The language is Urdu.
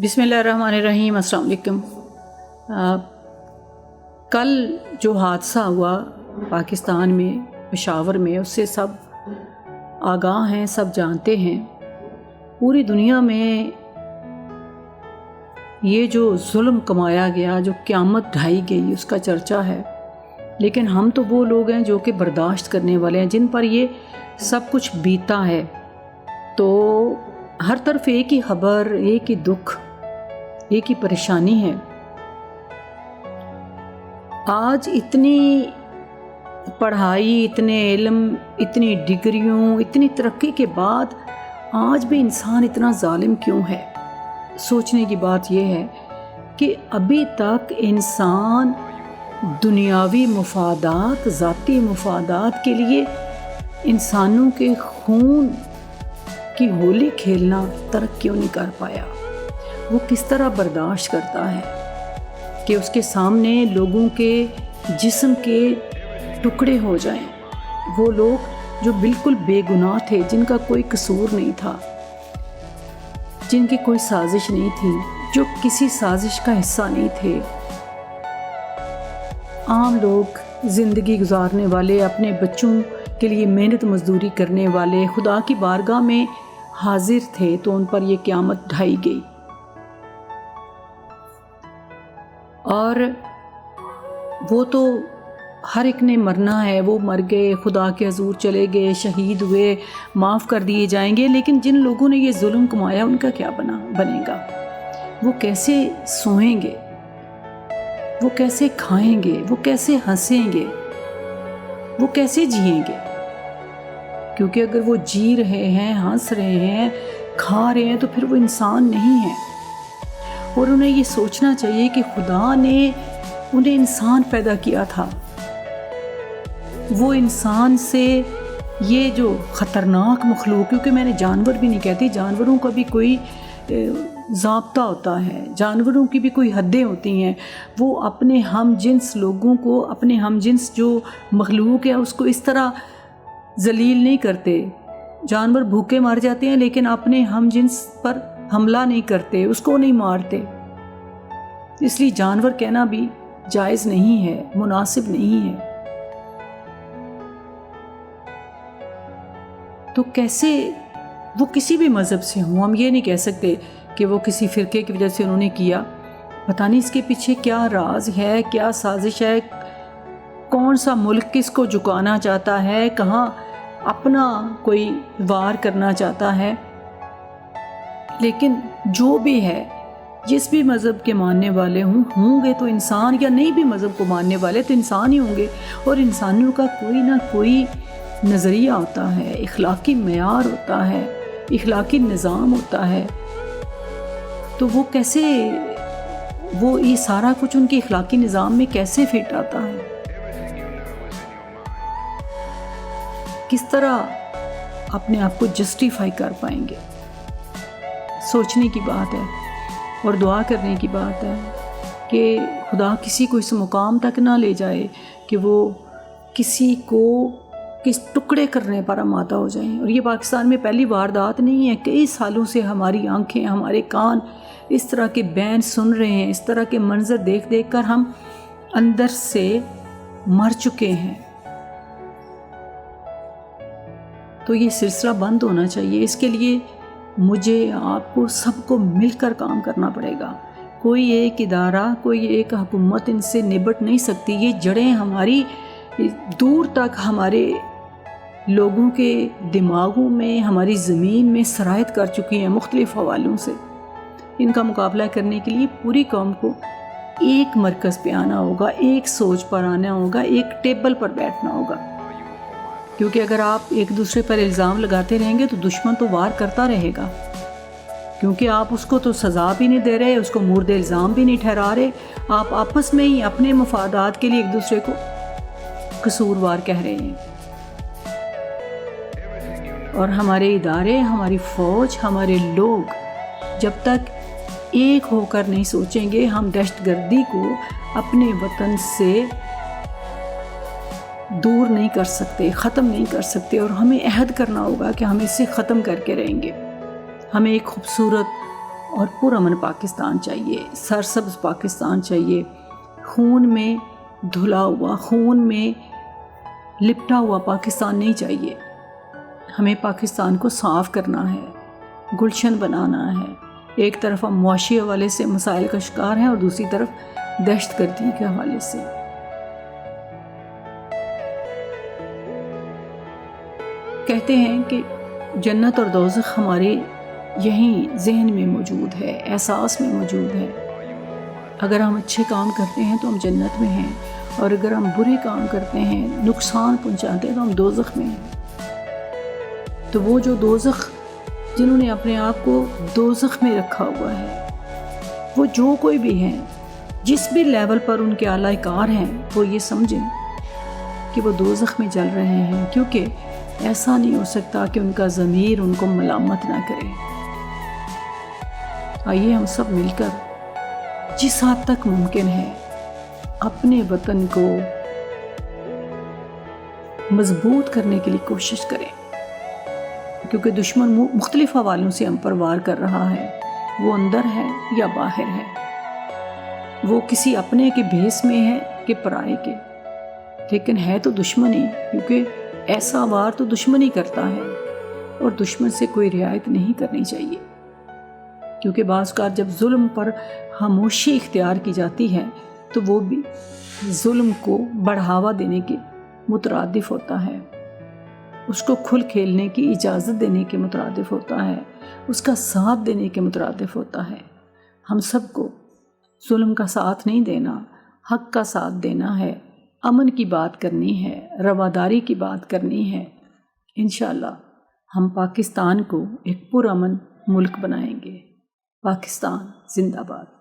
بسم اللہ الرحمن الرحیم۔ السلام علیکم۔ کل جو حادثہ ہوا پاکستان میں پشاور میں، اس سے سب آگاہ ہیں، سب جانتے ہیں۔ پوری دنیا میں یہ جو ظلم کمایا گیا، جو قیامت ڈھائی گئی، اس کا چرچا ہے۔ لیکن ہم تو وہ لوگ ہیں جو کہ برداشت کرنے والے ہیں، جن پر یہ سب کچھ بیتا ہے۔ تو ہر طرف ایک ہی خبر، ایک ہی دکھ، ایک ہی پریشانی ہے۔ آج اتنی پڑھائی، اتنے علم، اتنی ڈگریوں، اتنی ترقی کے بعد آج بھی انسان اتنا ظالم کیوں ہے؟ سوچنے کی بات یہ ہے کہ ابھی تک انسان دنیاوی مفادات، ذاتی مفادات کے لیے انسانوں کے خون کی ہولی کھیلنا ترک کیوں نہیں کر پایا؟ وہ کس طرح برداشت کرتا ہے کہ اس کے سامنے لوگوں کے جسم کے ٹکڑے ہو جائیں؟ وہ لوگ جو بالکل بے گناہ تھے، جن کا کوئی قصور نہیں تھا، جن کی کوئی سازش نہیں تھی، جو کسی سازش کا حصہ نہیں تھے، عام لوگ، زندگی گزارنے والے، اپنے بچوں کے لیے محنت مزدوری کرنے والے، خدا کی بارگاہ میں حاضر تھے، تو ان پر یہ قیامت ڈھائی گئی۔ اور وہ تو ہر ایک نے مرنا ہے، وہ مر گئے، خدا کے حضور چلے گئے، شہید ہوئے، معاف کر دیے جائیں گے۔ لیکن جن لوگوں نے یہ ظلم کمایا، ان کا کیا بنے گا؟ وہ کیسے سوئیں گے؟ وہ کیسے کھائیں گے؟ وہ کیسے ہنسیں گے؟ وہ کیسے جئیں گے؟ کیونکہ اگر وہ جی رہے ہیں، ہنس رہے ہیں، کھا رہے ہیں، تو پھر وہ انسان نہیں ہیں۔ اور انہیں یہ سوچنا چاہیے کہ خدا نے انہیں انسان پیدا کیا تھا۔ وہ انسان سے یہ جو خطرناک مخلوق، کیونکہ میں نے جانور بھی نہیں کہتی، جانوروں کا بھی کوئی ضابطہ ہوتا ہے، جانوروں کی بھی کوئی حدیں ہوتی ہیں۔ وہ اپنے ہم جنس لوگوں کو، اپنے ہم جنس جو مخلوق ہے، اس کو اس طرح ذلیل نہیں کرتے۔ جانور بھوکے مر جاتے ہیں، لیکن اپنے ہم جنس پر حملہ نہیں کرتے، اس کو نہیں مارتے۔ اس لیے جانور کہنا بھی جائز نہیں ہے، مناسب نہیں ہے۔ تو کیسے وہ کسی بھی مذہب سے ہوں، ہم یہ نہیں کہہ سکتے کہ وہ کسی فرقے کی وجہ سے انہوں نے کیا۔ پتہ نہیں اس کے پیچھے کیا راز ہے، کیا سازش ہے، کون سا ملک کس کو جھکانا چاہتا ہے، کہاں اپنا کوئی وار کرنا چاہتا ہے۔ لیکن جو بھی ہے، جس بھی مذہب کے ماننے والے ہوں گے تو انسان، یا نہیں بھی مذہب کو ماننے والے تو انسان ہی ہوں گے۔ اور انسانوں کا کوئی نہ کوئی نظریہ ہوتا ہے، اخلاقی معیار ہوتا ہے، اخلاقی نظام ہوتا ہے۔ تو وہ کیسے، وہ یہ سارا کچھ ان کے اخلاقی نظام میں کیسے فٹ آتا ہے؟ کس طرح اپنے آپ کو جسٹیفائی کر پائیں گے؟ سوچنے کی بات ہے اور دعا کرنے کی بات ہے کہ خدا کسی کو اس مقام تک نہ لے جائے کہ وہ کسی کو کس ٹکڑے کرنے پر آمادہ ہو جائیں۔ اور یہ پاکستان میں پہلی واردات نہیں ہے، کئی سالوں سے ہماری آنکھیں، ہمارے کان اس طرح کے بیان سن رہے ہیں، اس طرح کے منظر دیکھ دیکھ کر ہم اندر سے مر چکے ہیں۔ تو یہ سلسلہ بند ہونا چاہیے۔ اس کے لیے مجھے، آپ کو، سب کو مل کر کام کرنا پڑے گا۔ کوئی ایک ادارہ، کوئی ایک حکومت ان سے نبٹ نہیں سکتی۔ یہ جڑیں ہماری دور تک ہمارے لوگوں کے دماغوں میں، ہماری زمین میں سرایت کر چکی ہیں مختلف حوالوں سے۔ ان کا مقابلہ کرنے کے لیے پوری قوم کو ایک مرکز پہ آنا ہوگا، ایک سوچ پر آنا ہوگا، ایک ٹیبل پر بیٹھنا ہوگا۔ کیونکہ اگر آپ ایک دوسرے پر الزام لگاتے رہیں گے تو دشمن تو وار کرتا رہے گا، کیونکہ آپ اس کو تو سزا بھی نہیں دے رہے، اس کو مورد الزام بھی نہیں ٹھہرا رہے، آپ آپس میں ہی اپنے مفادات کے لیے ایک دوسرے کو قصوروار کہہ رہے ہیں۔ اور ہمارے ادارے، ہماری فوج، ہمارے لوگ جب تک ایک ہو کر نہیں سوچیں گے، ہم دہشت گردی کو اپنے وطن سے دور نہیں کر سکتے، ختم نہیں کر سکتے۔ اور ہمیں عہد کرنا ہوگا کہ ہم اسے ختم کر کے رہیں گے۔ ہمیں ایک خوبصورت اور پرامن پاکستان چاہیے، سرسبز پاکستان چاہیے، خون میں دھلا ہوا، خون میں لپٹا ہوا پاکستان نہیں چاہیے۔ ہمیں پاکستان کو صاف کرنا ہے، گلشن بنانا ہے۔ ایک طرف ہم معاشی حوالے سے مسائل کا شکار ہیں اور دوسری طرف دہشت گردی کے حوالے سے۔ کہتے ہیں کہ جنت اور دوزخ ہمارے یہیں ذہن میں موجود ہے، احساس میں موجود ہے۔ اگر ہم اچھے کام کرتے ہیں تو ہم جنت میں ہیں، اور اگر ہم برے کام کرتے ہیں، نقصان پہنچاتے ہیں، تو ہم دوزخ میں ہیں۔ تو وہ جو دوزخ، جنہوں نے اپنے آپ کو دوزخ میں رکھا ہوا ہے، وہ جو کوئی بھی ہیں، جس بھی لیول پر ان کے اعلی کار ہیں، وہ یہ سمجھیں کہ وہ دوزخ میں جل رہے ہیں، کیونکہ ایسا نہیں ہو سکتا کہ ان کا ضمیر ان کو ملامت نہ کرے۔ آئیے ہم سب مل کر جس حد تک ممکن ہے اپنے وطن کو مضبوط کرنے کے لیے کوشش کریں، کیونکہ دشمن مختلف حوالوں سے ہم پر وار کر رہا ہے، وہ اندر ہے یا باہر ہے، وہ کسی اپنے کے بھیس میں ہے کہ پرائے کے، لیکن ہے تو دشمن ہی، کیونکہ ایسا وار تو دشمن ہی کرتا ہے، اور دشمن سے کوئی رعایت نہیں کرنی چاہیے، کیونکہ بعض اوقات جب ظلم پر خاموشی اختیار کی جاتی ہے تو وہ بھی ظلم کو بڑھاوا دینے کے مترادف ہوتا ہے، اس کو کھل کھیلنے کی اجازت دینے کے مترادف ہوتا ہے، اس کا ساتھ دینے کے مترادف ہوتا ہے۔ ہم سب کو ظلم کا ساتھ نہیں دینا، حق کا ساتھ دینا ہے، امن کی بات کرنی ہے، رواداری کی بات کرنی ہے۔ انشاءاللہ ہم پاکستان کو ایک پرامن ملک بنائیں گے۔ پاکستان زندہ باد۔